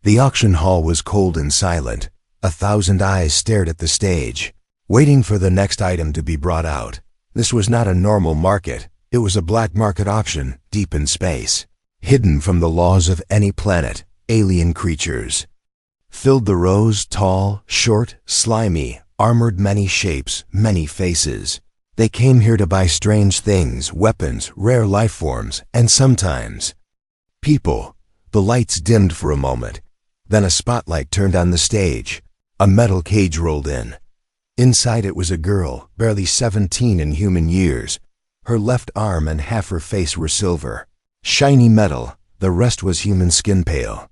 The auction hall was cold and silent. 1,000 eyes stared at the stage, waiting for the next item to be brought out. This was not a normal market. It was a black market auction deep in space, hidden from the laws of any planet. Alien creatures filled the rows, tall, short, slimy, armored, many shapes, many faces. They came here to buy strange things, weapons, rare life forms, and sometimes people. The lights dimmed for a moment. Then a spotlight turned on the stage. A metal cage rolled in. Inside it was a girl, barely 17 in human years. Her left arm and half her face were silver. Shiny metal, the rest was human skin pale.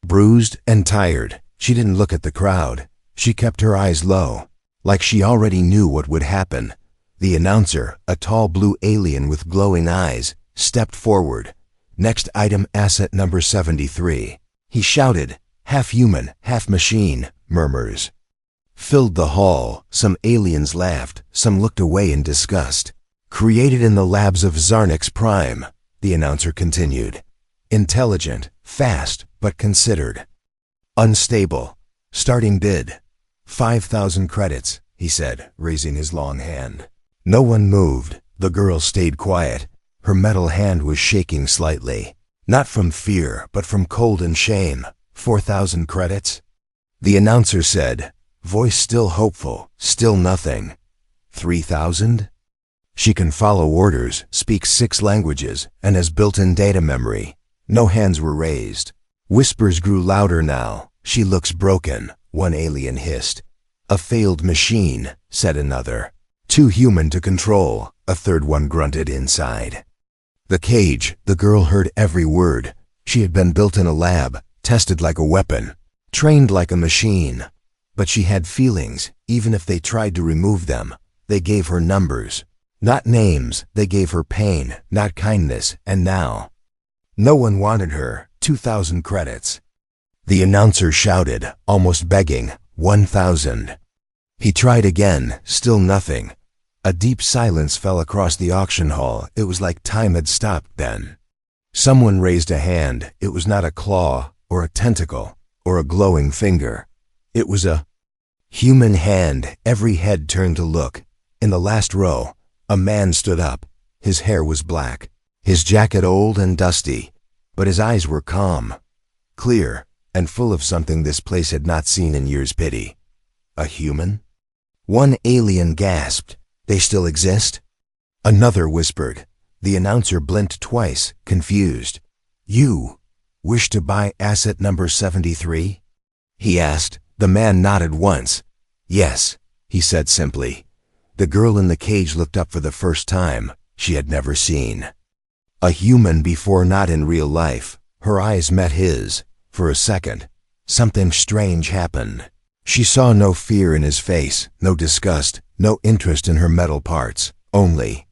Bruised and tired, she didn't look at the crowd. She kept her eyes low, like she already knew what would happen. The announcer, a tall blue alien with glowing eyes, stepped forward. Next item, asset number 73. He shouted. Half human, half machine. Murmurs filled the hall. Some aliens laughed, some looked away in disgust. Created in the labs of Zarnix Prime, the announcer continued. Intelligent, fast, but considered. Unstable. Starting bid. 5,000 credits, he said, raising his long hand. No one moved. The girl stayed quiet. Her metal hand was shaking slightly. Not from fear, but from cold and shame. 4,000 credits? The announcer said, voice still hopeful, still nothing. 3,000? She can follow orders, speaks 6 languages, and has built-in data memory. No hands were raised. Whispers grew louder now. She looks broken, one alien hissed. A failed machine, said another. Too human to control, a third one grunted inside. The cage, the girl heard every word. She had been built in a lab, tested like a weapon, trained like a machine. But she had feelings, even if they tried to remove them. They gave her numbers. Not names, they gave her pain, not kindness, and now no one wanted her. 2,000 credits. The announcer shouted, almost begging, 1,000. He tried again, still nothing. A deep silence fell across the auction hall. It was like time had stopped then. Someone raised a hand. It was not a claw, or a tentacle, or a glowing finger. It was a human hand. Every head turned to look. In the last row, a man stood up. His hair was black, his jacket old and dusty, but his eyes were calm, clear, and full of something this place had not seen in years. Pity. A human? One alien gasped. They still exist? Another whispered. The announcer blinked twice, confused. You wish to buy asset number 73? He asked. The man nodded once. Yes, he said simply. The girl in the cage looked up for the first time. She had never seen a human before, not in real life. Her eyes met his. For a second, something strange happened. She saw no fear in his face, no disgust, no interest in her metal parts, only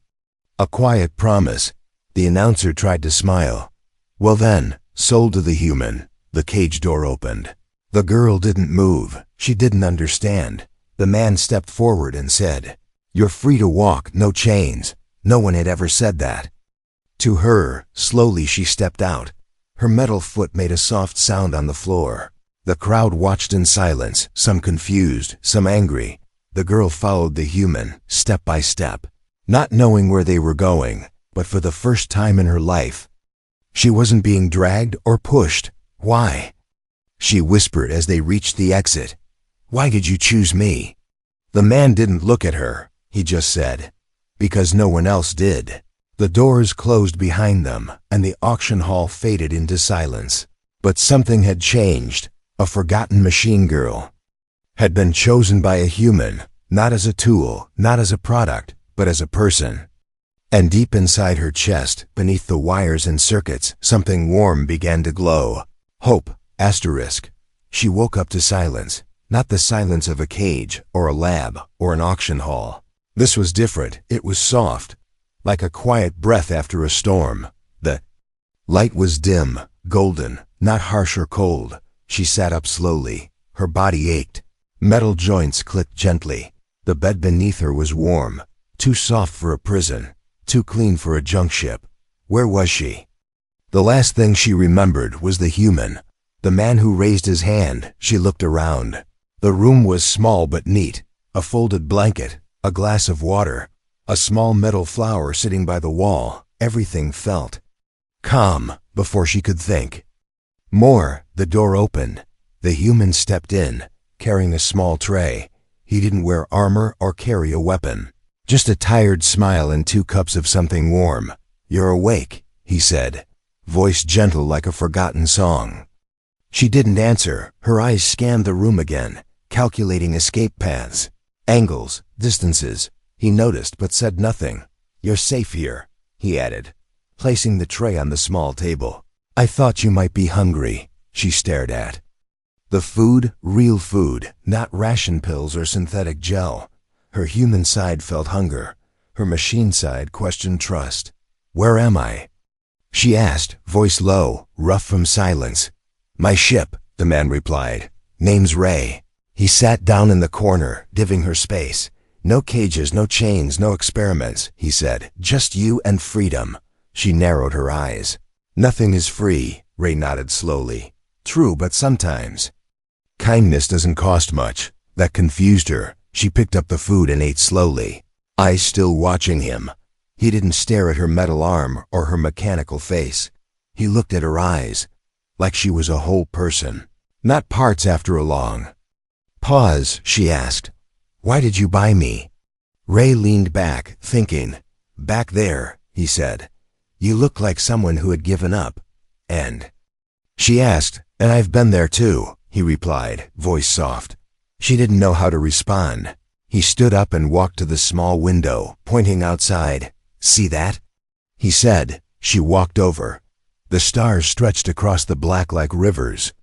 a quiet promise. The announcer tried to smile. Well then, sold to the human. The cage door opened. The girl didn't move. She didn't understand. The man stepped forward and said, "You're free to walk, no chains." No one had ever said that. To her, slowly she stepped out. Her metal foot made a soft sound on the floor. The crowd watched in silence, some confused, some angry. The girl followed the human, step by step, not knowing where they were going, but for the first time in her life, she wasn't being dragged or pushed. Why? She whispered as they reached the exit. Why did you choose me? The man didn't look at her. He just said, because no one else did. The doors closed behind them, and the auction hall faded into silence. But something had changed. A forgotten machine girl had been chosen by a human, not as a tool, not as a product, but as a person. And deep inside her chest, beneath the wires and circuits, something warm began to glow. Hope, asterisk. She woke up to silence, not the silence of a cage, or a lab, or an auction hall. This was different. It was soft, like a quiet breath after a storm. The light was dim, golden, not harsh or cold. She sat up slowly. Her body ached. Metal joints clicked gently. The bed beneath her was warm, too soft for a prison, too clean for a junk ship. Where was she? The last thing she remembered was the human, The man who raised his hand, she looked around. The room was small but neat. A folded blanket, a glass of water, a small metal flower sitting by the wall. Everything felt calm before she could think. More, the door opened. The human stepped in, carrying a small tray. He didn't wear armor or carry a weapon. Just a tired smile and 2 cups of something warm. "You're awake," he said, voice gentle like a forgotten song. She didn't answer. Her eyes scanned the room again, calculating escape paths, angles, distances. He noticed but said nothing. "You're safe here," he added, placing the tray on the small table. "I thought you might be hungry," she stared at. The food, real food, not ration pills or synthetic gel. Her human side felt hunger. Her machine side questioned trust. "Where am I?" she asked, voice low, rough from silence. "My ship," the man replied. "Name's Ray." He sat down in the corner, giving her space. "No cages, no chains, no experiments," he said. "Just you and freedom." She narrowed her eyes. "Nothing is free," Ray nodded slowly. "True, but sometimes." Kindness doesn't cost much. That confused her. She picked up the food and ate slowly, eyes still watching him. He didn't stare at her metal arm or her mechanical face. He looked at her eyes, like she was a whole person, not parts. After a long pause, she asked, "Why did you buy me?" Ray leaned back, thinking. "Back there," he said. "You look like someone who had given up." "And?" she asked. "And I've been there too," he replied, voice soft. She didn't know how to respond. He stood up and walked to the small window, pointing outside. "See that?" he said. She walked over. The stars stretched across the black like rivers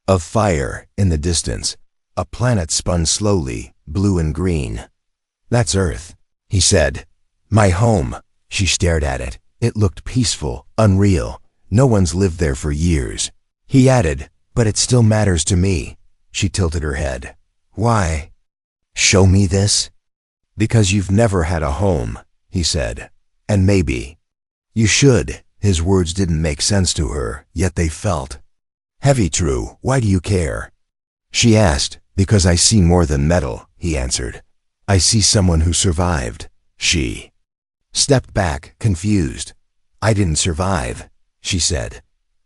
of fire in the distance. A planet spun slowly, blue and green. "That's Earth," he said. "My home." She stared at it. It looked peaceful, unreal. No one's lived there for years. He added, "But it still matters to me." She tilted her head. "Why?" "Show me this?" "Because you've never had a home," he said. "And maybe you should." His words didn't make sense to her, yet they felt heavy. "True. Why do you care?" she asked. "Because I see more than metal," he answered. "I see someone who survived." She stepped back, confused. "I didn't survive," she said.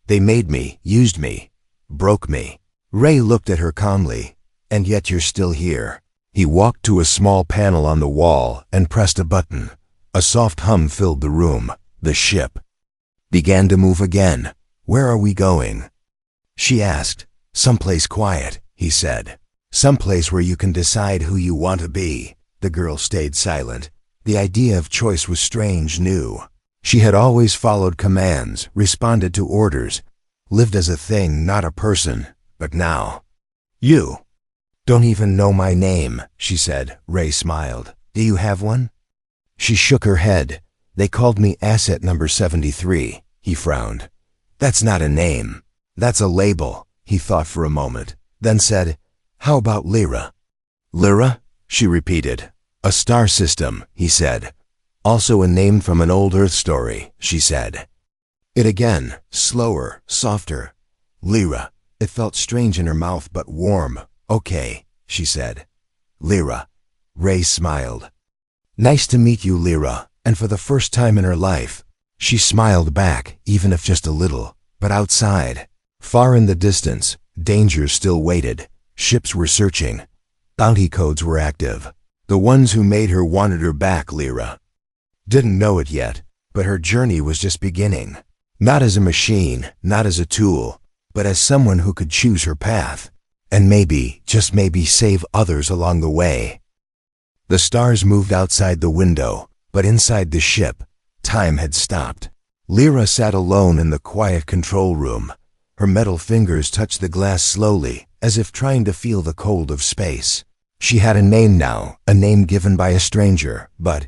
"They made me, used me, broke me." Ray looked at her calmly. "And yet you're still here." He walked to a small panel on the wall and pressed a button. A soft hum filled the room. The ship began to move again. "Where are we going?" she asked. "Someplace quiet," he said. "Someplace where you can decide who you want to be." The girl stayed silent. The idea of choice was strange, new. She had always followed commands, responded to orders, lived as a thing, not a person. But now, "You don't even know my name," she said. Ray smiled. "Do you have one?" She shook her head. "They called me Asset Number 73. He frowned. "That's not a name. That's a label." He thought for a moment, then said, "How about Lyra?" "Lyra?" she repeated. "A star system," he said. "Also a name from an old Earth story," she said. It again, slower, softer. "Lyra." It felt strange in her mouth but warm. "Okay," she said. "Lyra." Ray smiled. "Nice to meet you, Lyra." And for the first time in her life, she smiled back, even if just a little. But outside, far in the distance, danger still waited. Ships were searching. Bounty codes were active. The ones who made her wanted her back. Lyra didn't know it yet, but her journey was just beginning. Not as a machine, not as a tool, but as someone who could choose her path. And maybe, just maybe, save others along the way. The stars moved outside the window, but inside the ship, time had stopped. Lyra sat alone in the quiet control room. Her metal fingers touched the glass slowly, as if trying to feel the cold of space. She had a name now, a name given by a stranger, but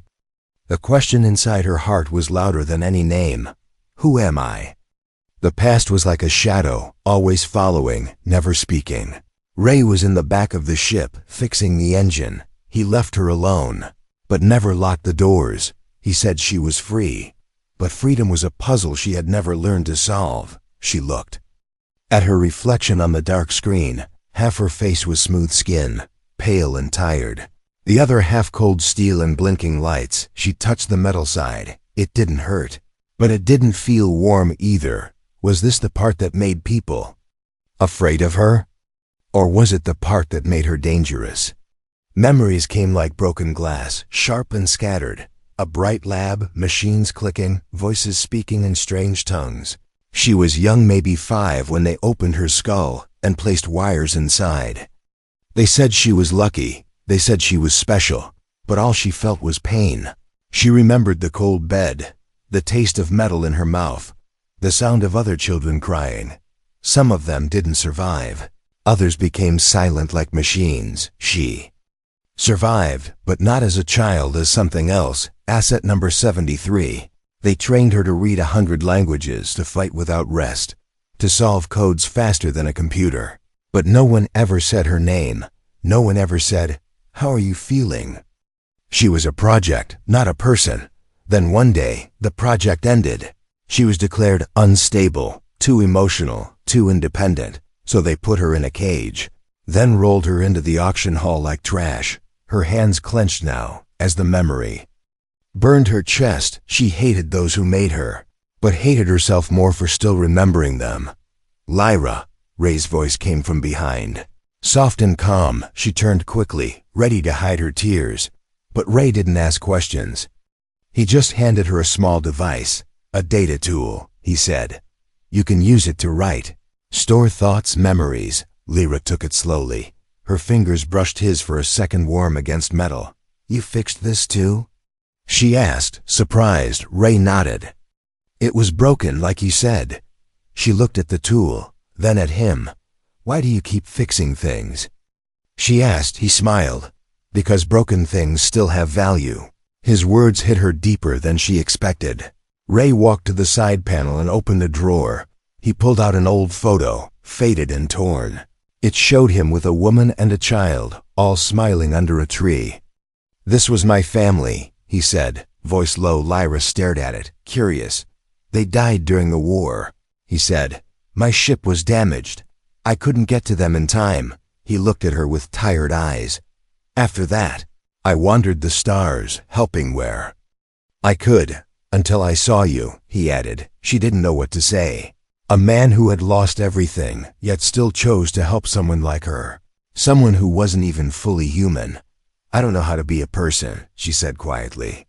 the question inside her heart was louder than any name. Who am I? The past was like a shadow, always following, never speaking. Ray was in the back of the ship, fixing the engine. He left her alone, but never locked the doors. He said she was free, but freedom was a puzzle she had never learned to solve. She looked At her reflection on the dark screen, half her face was smooth skin, pale and tired. The other half cold steel and blinking lights. She touched the metal side. It didn't hurt. But it didn't feel warm either. Was this the part that made people afraid of her? Or was it the part that made her dangerous? Memories came like broken glass, sharp and scattered. A bright lab, machines clicking, voices speaking in strange tongues. She was young, maybe 5, when they opened her skull and placed wires inside. They said she was lucky. They said she was special. But all she felt was pain. She remembered the cold bed, the taste of metal in her mouth, the sound of other children crying. Some of them didn't survive. Others became silent like machines. She survived, but not as a child, as something else. Asset number 73. They trained her to read 100 languages, to fight without rest, to solve codes faster than a computer. But no one ever said her name. No one ever said, "How are you feeling?" She was a project, not a person. Then one day, the project ended. She was declared unstable, too emotional, too independent. So they put her in a cage, then rolled her into the auction hall like trash. Her hands clenched now, as the memory burned her chest. She hated those who made her, but hated herself more for still remembering them. "Lyra," Ray's voice came from behind. Soft and calm, she turned quickly, ready to hide her tears. But Ray didn't ask questions. He just handed her a small device, a data tool, he said. "You can use it to write. Store thoughts, memories." Lyra took it slowly. Her fingers brushed his for a second, warm against metal. "You fixed this too?" she asked, surprised. Ray nodded. "It was broken, like you said." She looked at the tool, then at him. "Why do you keep fixing things?" she asked. He smiled. "Because broken things still have value." His words hit her deeper than she expected. Ray walked to the side panel and opened a drawer. He pulled out an old photo, faded and torn. It showed him with a woman and a child, all smiling under a tree. "This was my family," he said, voice low. Lyra stared at it, curious. "They died during the war," he said. "My ship was damaged. I couldn't get to them in time." He looked at her with tired eyes. "After that, I wandered the stars, helping where I could, until I saw you," he added. She didn't know what to say. A man who had lost everything, yet still chose to help someone like her. Someone who wasn't even fully human. "I don't know how to be a person," she said quietly.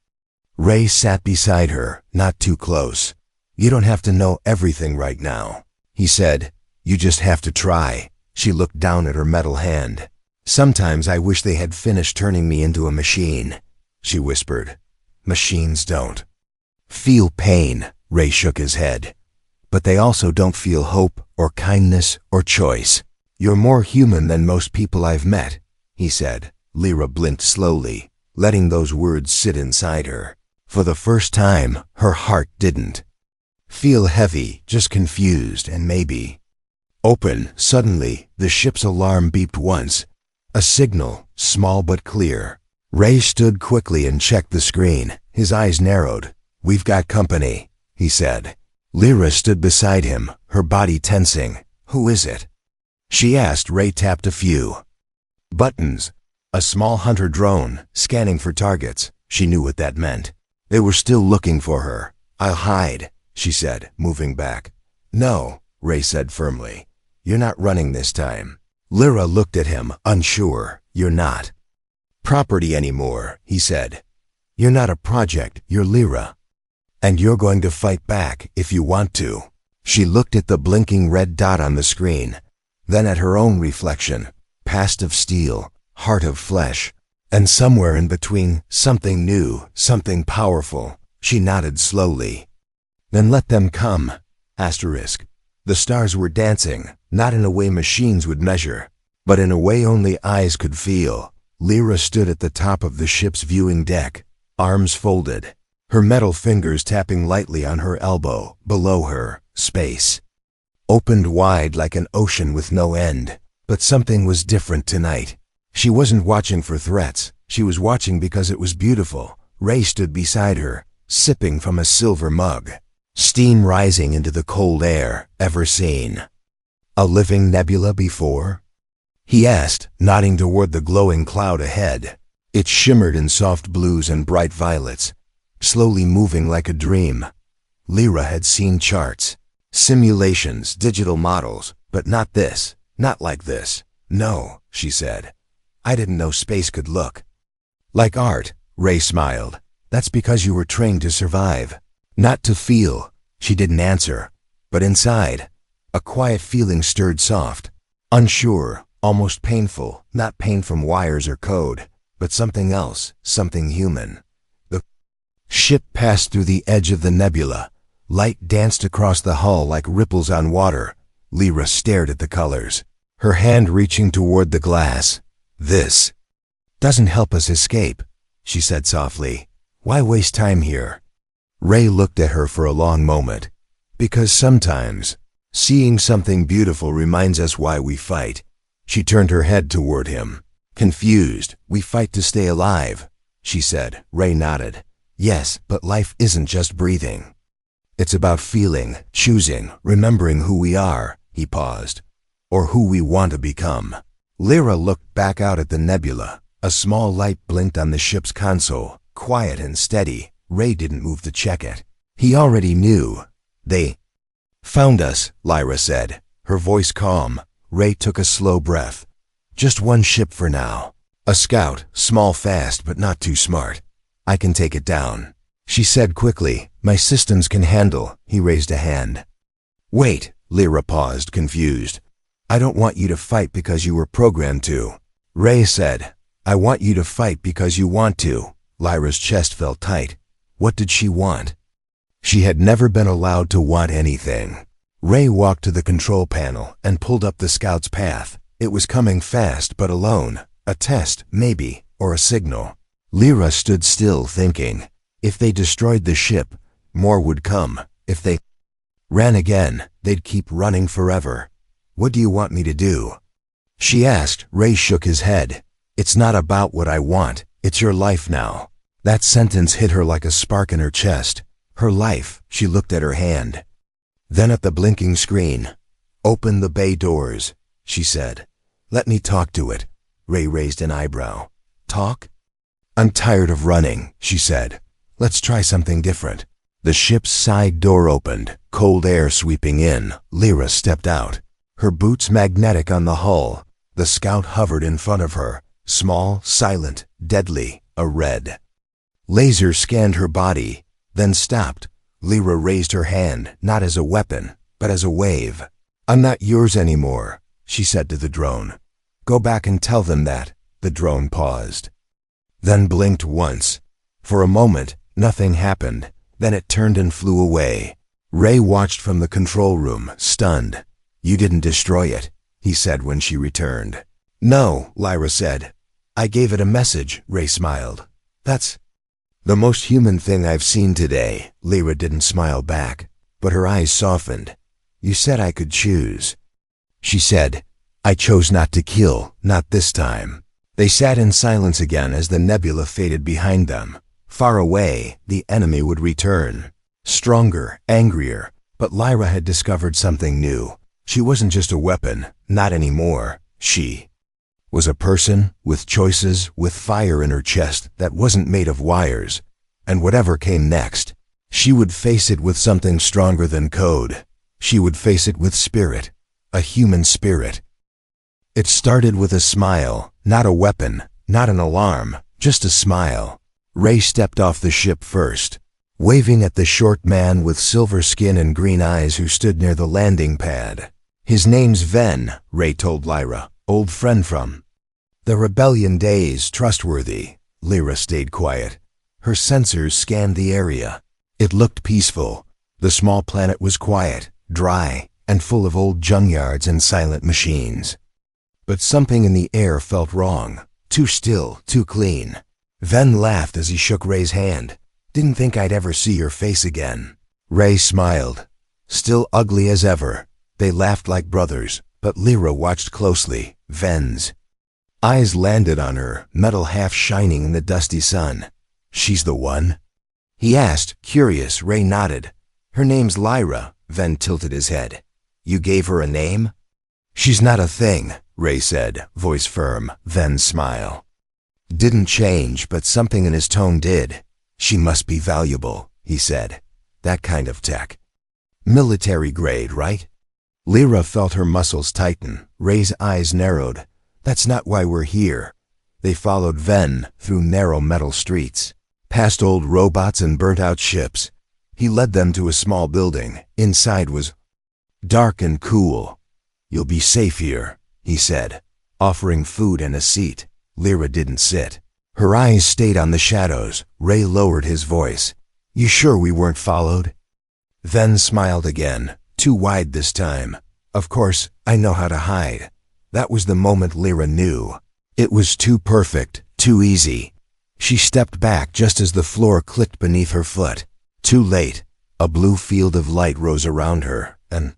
Ray sat beside her, not too close. "You don't have to know everything right now," he said. "You just have to try." She looked down at her metal hand. "Sometimes I wish they had finished turning me into a machine," she whispered. "Machines don't feel pain," Ray shook his head. "But they also don't feel hope or kindness or choice. You're more human than most people I've met," he said. Lyra blinked slowly, letting those words sit inside her. For the first time, her heart didn't feel heavy, just confused and maybe open. Suddenly, the ship's alarm beeped once. A signal, small but clear. Ray stood quickly and checked the screen. His eyes narrowed. "We've got company," he said. Lyra stood beside him, her body tensing. "Who is it?" she asked. Ray tapped a few buttons. A small hunter drone, scanning for targets. She knew what that meant. They were still looking for her. "I'll hide," she said, moving back. "No," Ray said firmly. "You're not running this time." Lyra looked at him, unsure. "You're not property anymore," he said. "You're not a project, you're Lyra. And you're going to fight back if you want to." She looked at the blinking red dot on the screen, then at her own reflection. Past of steel, heart of flesh, and somewhere in between, something new, something powerful. She nodded slowly. "Then let them come." Asterisk. The stars were dancing, not in a way machines would measure, but in a way only eyes could feel. Lyra stood at the top of the ship's viewing deck, arms folded, her metal fingers tapping lightly on her elbow. Below her, space opened wide like an ocean with no end. But something was different tonight. She wasn't watching for threats. She was watching because it was beautiful. Ray stood beside her, sipping from a silver mug. Steam rising into the cold air. Ever seen A living nebula before? He asked, nodding toward the glowing cloud ahead. It shimmered in soft blues and bright violets, slowly moving like a dream. Lyra had seen charts, simulations, digital models, but not this, not like this. No, she said. I didn't know space could look like art. Ray smiled. That's because you were trained to survive, not to feel. She didn't answer, but inside, a quiet feeling stirred soft, unsure, almost painful, not pain from wires or code, but something else, something human. The ship passed through the edge of the nebula. Light danced across the hull like ripples on water. Lyra stared at the colors, her hand reaching toward the glass. This doesn't help us escape, she said softly. Why waste time here? Ray looked at her for a long moment. Because sometimes, seeing something beautiful reminds us why we fight. She turned her head toward him. Confused. We fight to stay alive, she said. Ray nodded. Yes, but life isn't just breathing. It's about feeling, choosing, remembering who we are, he paused, or who we want to become. Lyra looked back out at the nebula. A small light blinked on the ship's console, quiet and steady. Ray didn't move to check it. He already knew. They found us, Lyra said, her voice calm. Ray took a slow breath. Just one ship for now. A scout, small, fast, but not too smart. I can take it down, she said quickly. My systems can handle. He raised a hand. Wait, Lyra paused, confused. I don't want you to fight because you were programmed to. Ray said, I want you to fight because you want to. Lyra's chest felt tight. What did she want? She had never been allowed to want anything. Ray walked to the control panel and pulled up the scout's path. It was coming fast but alone. A test, maybe, or a signal. Lyra stood still, thinking. If they destroyed the ship, more would come. If they ran again, they'd keep running forever. What do you want me to do? She asked. Ray shook his head. It's not about what I want. It's your life now. That sentence hit her like a spark in her chest. Her life. She looked at her hand. Then at the blinking screen. Open the bay doors, she said. Let me talk to it. Ray raised an eyebrow. Talk? I'm tired of running, she said. Let's try something different. The ship's side door opened, cold air sweeping in. Lyra stepped out, her boots magnetic on the hull. The scout hovered in front of her, small, silent, deadly, a red laser scanned her body, then stopped. Lyra raised her hand, not as a weapon, but as a wave. I'm not yours anymore, she said to the drone. Go back and tell them that. The drone paused, then blinked once. For a moment, nothing happened. Then it turned and flew away. Ray watched from the control room, stunned. You didn't destroy it, he said when she returned. No, Lyra said. I gave it a message, Ray smiled. That's the most human thing I've seen today. Lyra didn't smile back, but her eyes softened. You said I could choose. She said, I chose not to kill, not this time. They sat in silence again as the nebula faded behind them. Far away, the enemy would return. Stronger, angrier, but Lyra had discovered something new. She wasn't just a weapon, not anymore. She was a person, with choices, with fire in her chest that wasn't made of wires. And whatever came next, she would face it with something stronger than code. She would face it with spirit, a human spirit. It started with a smile, not a weapon, not an alarm, just a smile. Ray stepped off the ship first, waving at the short man with silver skin and green eyes who stood near the landing pad. His name's Ven, Ray told Lyra, old friend from the rebellion days, trustworthy. Lyra stayed quiet. Her sensors scanned the area. It looked peaceful. The small planet was quiet, dry, and full of old junkyards and silent machines. But something in the air felt wrong. Too still, too clean. Ven laughed as he shook Ray's hand. Didn't think I'd ever see your face again. Ray smiled. Still ugly as ever. They laughed like brothers, but Lyra watched closely. Ven's eyes landed on her, metal half shining in the dusty sun. She's the one? He asked, curious. Ray nodded. Her name's Lyra. Ven tilted his head. You gave her a name? She's not a thing, Ray said, voice firm, then smile. Didn't change, but something in his tone did. She must be valuable, he said. That kind of tech. Military grade, right? Lyra felt her muscles tighten. Ray's eyes narrowed. That's not why we're here. They followed Ven through narrow metal streets, past old robots and burnt-out ships. He led them to a small building. Inside was dark and cool. You'll be safe here, he said, offering food and a seat. Lyra didn't sit. Her eyes stayed on the shadows. Ray lowered his voice. You sure we weren't followed? Ven smiled again, too wide this time. Of course, I know how to hide. That was the moment Lyra knew. It was too perfect, too easy. She stepped back just as the floor clicked beneath her foot. Too late. A blue field of light rose around her. An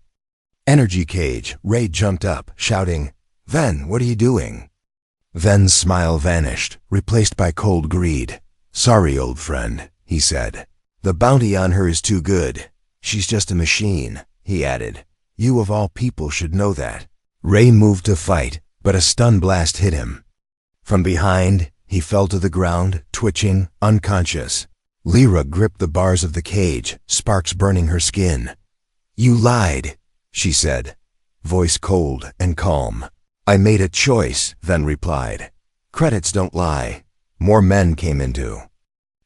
energy cage. Ray jumped up, shouting, Ven, what are you doing? Ven's smile vanished, replaced by cold greed. Sorry, old friend, he said. The bounty on her is too good. She's just a machine, he added. You of all people should know that. Ray moved to fight, but a stun blast hit him. From behind, he fell to the ground, twitching, unconscious. Lyra gripped the bars of the cage, sparks burning her skin. You lied, she said, voice cold and calm. I made a choice, Ven replied. Credits don't lie. More men came into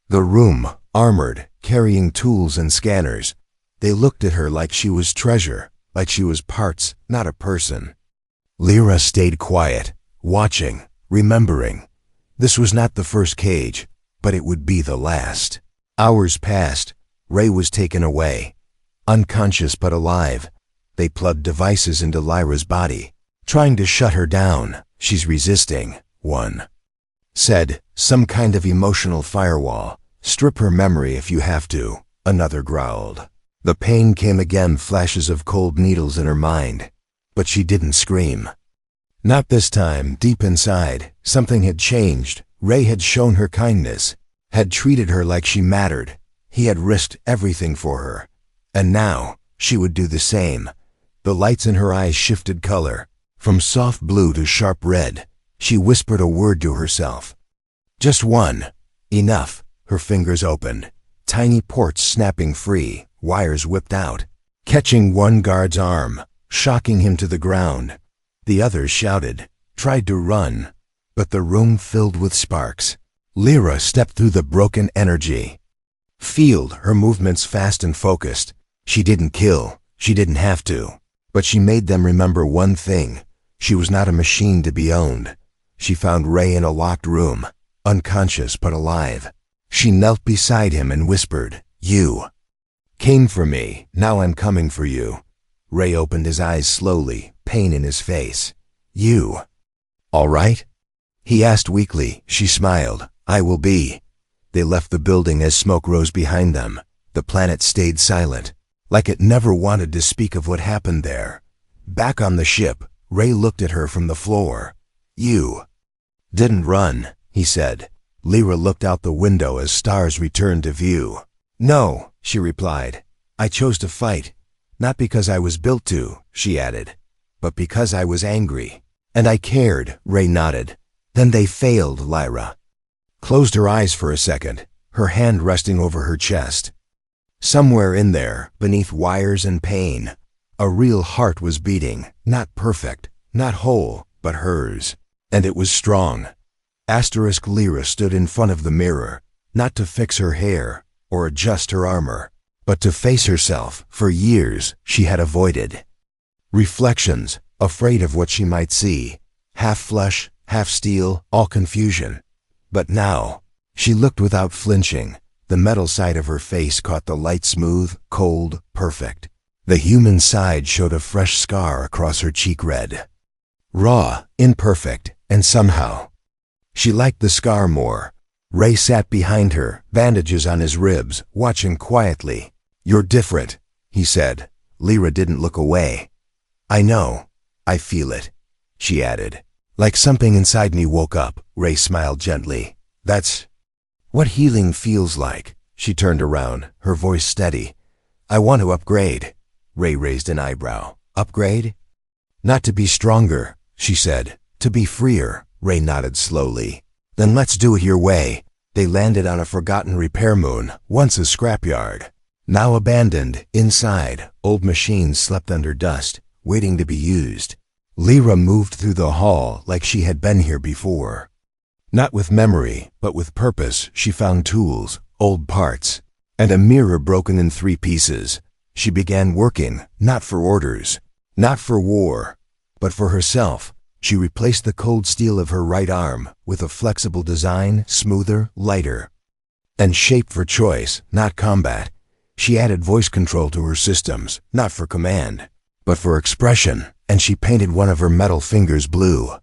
the room, armored, carrying tools and scanners. They looked at her like she was treasure, like she was parts, not a person. Lyra stayed quiet, watching, remembering. This was not the first cage, but it would be the last. Hours passed. Ray was taken away. Unconscious but alive. They plugged devices into Lyra's body, trying to shut her down. She's resisting, one said. Some kind of emotional firewall. Strip her memory if you have to, another growled. The pain came again, flashes of cold needles in her mind. But she didn't scream. Not this time. Deep inside, something had changed. Ray had shown her kindness, had treated her like she mattered. He had risked everything for her. And now, she would do the same. The lights in her eyes shifted color, from soft blue to sharp red. She whispered a word to herself. Just one. Enough. Her fingers opened. Tiny ports snapping free, wires whipped out, catching one guard's arm, shocking him to the ground. The others shouted, tried to run, but the room filled with sparks. Lyra stepped through the broken energy field, her movements fast and focused. She didn't kill. She didn't have to. But she made them remember one thing. She was not a machine to be owned. She found Ray in a locked room, unconscious but alive. She knelt beside him and whispered, You came for me, now I'm coming for you. Ray opened his eyes slowly, pain in his face. You all right? He asked weakly. She smiled. I will be. They left the building as smoke rose behind them. The planet stayed silent, like it never wanted to speak of what happened there. Back on the ship, Ray looked at her from the floor. You didn't run, he said. Lyra looked out the window as stars returned to view. No, she replied. I chose to fight. Not because I was built to, she added, but because I was angry. And I cared, Ray nodded. Then they failed, Lyra closed her eyes for a second, her hand resting over her chest. Somewhere in there, beneath wires and pain, a real heart was beating, not perfect, not whole, but hers. And it was strong. Lyra stood in front of the mirror, not to fix her hair or adjust her armor, but to face herself. For years, she had avoided reflections, afraid of what she might see. Half flesh, half steel, all confusion. But now, she looked without flinching. The metal side of her face caught the light, smooth, cold, perfect. The human side showed a fresh scar across her cheek, red. Raw, imperfect, and somehow she liked the scar more. Ray sat behind her, bandages on his ribs, watching quietly. You're different, he said. Lyra didn't look away. I know. I feel it, she added. Like something inside me woke up, Ray smiled gently. That's what healing feels like. She turned around, her voice steady. I want to upgrade. Ray raised an eyebrow. Upgrade? Not to be stronger, she said. To be freer, Ray nodded slowly. Then let's do it your way. They landed on a forgotten repair moon, once a scrapyard. Now abandoned, inside, old machines slept under dust, waiting to be used. Lyra moved through the hall like she had been here before. Not with memory, but with purpose, she found tools, old parts, and a mirror broken in 3 pieces. She began working, not for orders, not for war, but for herself. She replaced the cold steel of her right arm with a flexible design, smoother, lighter, and shaped for choice, not combat. She added voice control to her systems, not for command, but for expression, and she painted one of her metal fingers blue.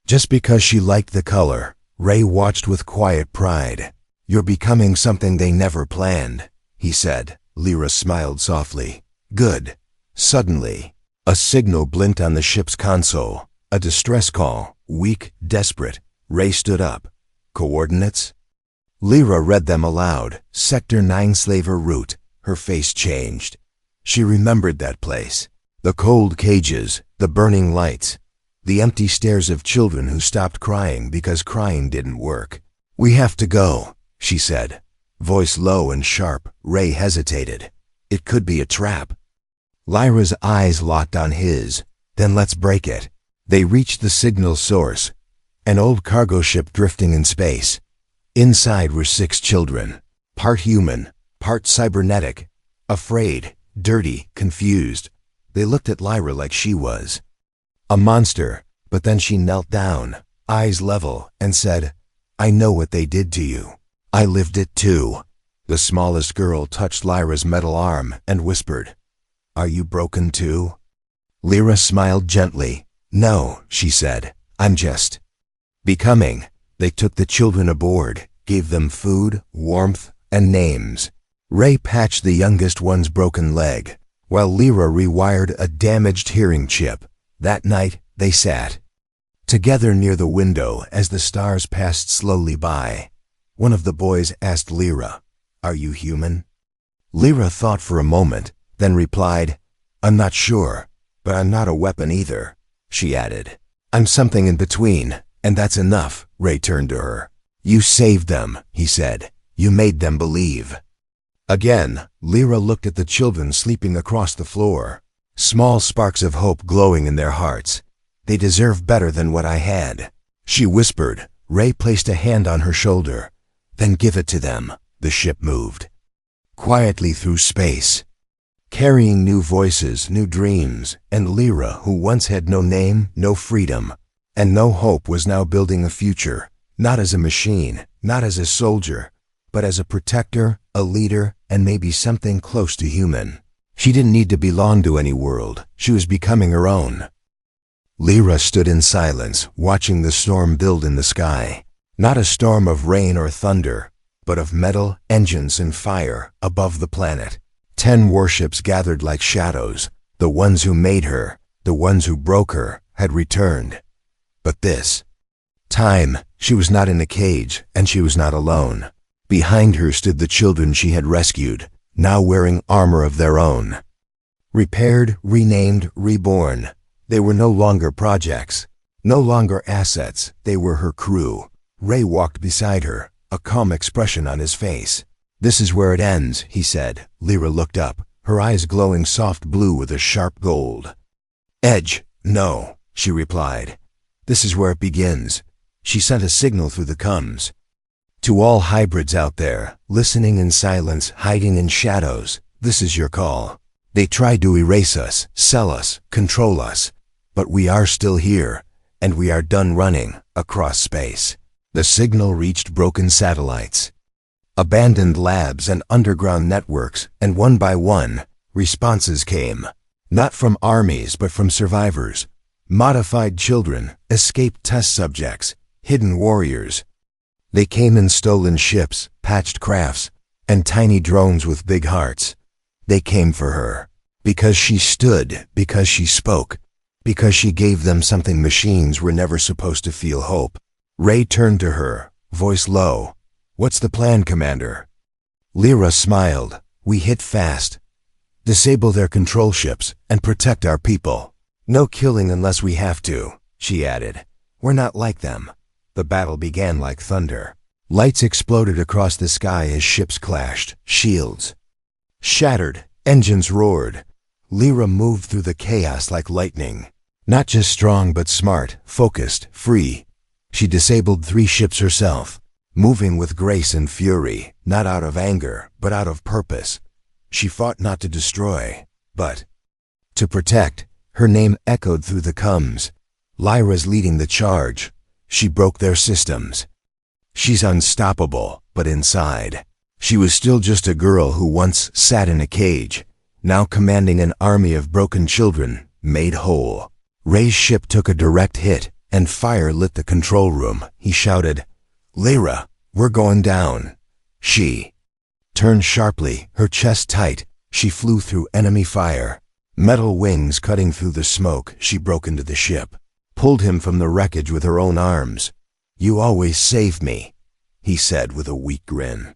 Just because she liked the color, Ray watched with quiet pride. You're becoming something they never planned, he said. Lyra smiled softly. Good. Suddenly, a signal blinked on the ship's console. A distress call, weak, desperate. Ray stood up. Coordinates? Lyra read them aloud. Sector 9 Slaver Route. Her face changed. She remembered that place. The cold cages, the burning lights, the empty stares of children who stopped crying because crying didn't work. We have to go, she said. Voice low and sharp. Ray hesitated. It could be a trap. Lyra's eyes locked on his. Then let's break it. They reached the signal source, an old cargo ship drifting in space. Inside were 6 children, part human, part cybernetic, afraid, dirty, confused. They looked at Lyra like she was a monster, but then she knelt down, eyes level, and said, I know what they did to you. I lived it too. The smallest girl touched Lyra's metal arm and whispered, Are you broken too? Lyra smiled gently. No, she said, I'm just becoming. They took the children aboard, gave them food, warmth, and names. Ray patched the youngest one's broken leg, while Lyra rewired a damaged hearing chip. That night, they sat together near the window as the stars passed slowly by. One of the boys asked Lyra, Are you human? Lyra thought for a moment, then replied, I'm not sure, but I'm not a weapon either. She added, I'm something in between, and that's enough. Ray turned to her. You saved them, he said. You made them believe. Again, Lyra looked at the children sleeping across the floor. Small sparks of hope glowing in their hearts. They deserve better than what I had. She whispered. Ray placed a hand on her shoulder. Then give it to them. The ship moved quietly through space, carrying new voices, new dreams, and Lyra, who once had no name, no freedom, and no hope, was now building a future, not as a machine, not as a soldier, but as a protector, a leader, and maybe something close to human. She didn't need to belong to any world. She was becoming her own. Lyra stood in silence, watching the storm build in the sky. Not a storm of rain or thunder, but of metal, engines, and fire above the planet. 10 warships gathered like shadows. The ones who made her, the ones who broke her, had returned. But this time, she was not in a cage, and she was not alone. Behind her stood the children she had rescued, now wearing armor of their own. Repaired, renamed, reborn. They were no longer projects, no longer assets. They were her crew. Ray walked beside her, a calm expression on his face. This is where it ends, he said. Lyra looked up, her eyes glowing soft blue with a sharp gold edge. No, she replied. This is where it begins. She sent a signal through the comms. To all hybrids out there, listening in silence, hiding in shadows, this is your call. They tried to erase us, sell us, control us, but we are still here, and we are done running across space. The signal reached broken satellites, abandoned labs, and underground networks, and one by one, responses came. Not from armies, but from survivors. Modified children, escaped test subjects, hidden warriors. They came in stolen ships, patched crafts, and tiny drones with big hearts. They came for her. Because she stood, because she spoke, because she gave them something machines were never supposed to feel: hope. Ray turned to her, voice low. What's the plan, Commander? Lyra smiled. We hit fast. Disable their control ships and protect our people. No killing unless we have to, she added. We're not like them. The battle began like thunder. Lights exploded across the sky as ships clashed, shields shattered, engines roared. Lyra moved through the chaos like lightning. Not just strong but smart, focused, free. She disabled 3 ships herself, moving with grace and fury, not out of anger, but out of purpose. She fought not to destroy, but to protect. Her name echoed through the coms. Lyra's leading the charge. She broke their systems. She's unstoppable, but inside, she was still just a girl who once sat in a cage, now commanding an army of broken children, made whole. Ray's ship took a direct hit, and fire lit the control room. He shouted, "Lyra, we're going down." She turned sharply, her chest tight. She flew through enemy fire. Metal wings cutting through the smoke, she broke into the ship, pulled him from the wreckage with her own arms. "You always save me," he said with a weak grin.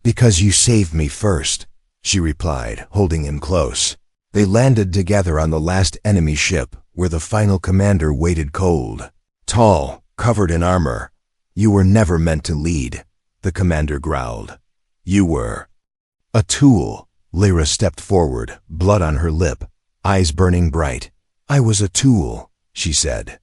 "Because you saved me first," she replied, holding him close. They landed together on the last enemy ship, where the final commander waited cold. Tall, covered in armor. "You were never meant to lead," the commander growled. "You were a tool." Lyra stepped forward, blood on her lip, eyes burning bright. "I was a tool," she said,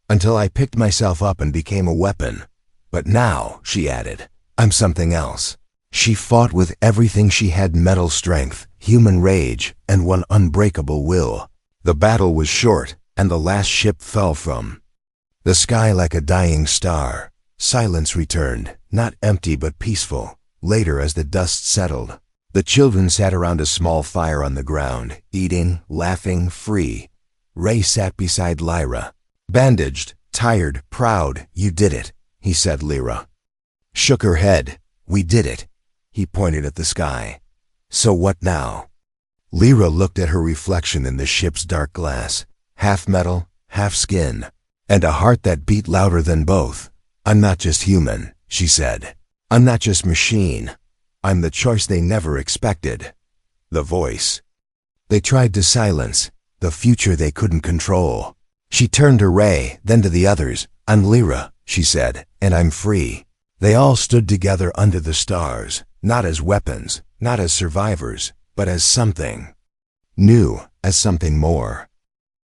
"until I picked myself up and became a weapon. But now," she added, "I'm something else." She fought with everything she had: metal strength, human rage, and one unbreakable will. The battle was short, and the last ship fell from the sky like a dying star. Silence returned, not empty but peaceful. Later, as the dust settled, the children sat around a small fire on the ground, eating, laughing, free. Ray sat beside Lyra, bandaged, tired, proud. "You did it," he said. Lyra shook her head. "We did it." He pointed at the sky. "So what now?" Lyra looked at her reflection in the ship's dark glass, half metal, half skin, and a heart that beat louder than both. "I'm not just human," she said. "I'm not just machine. I'm the choice they never expected. The voice they tried to silence, the future they couldn't control." She turned to Ray, then to the others. "I'm Lyra," she said, "and I'm free." They all stood together under the stars, not as weapons, not as survivors, but as something new, as something more.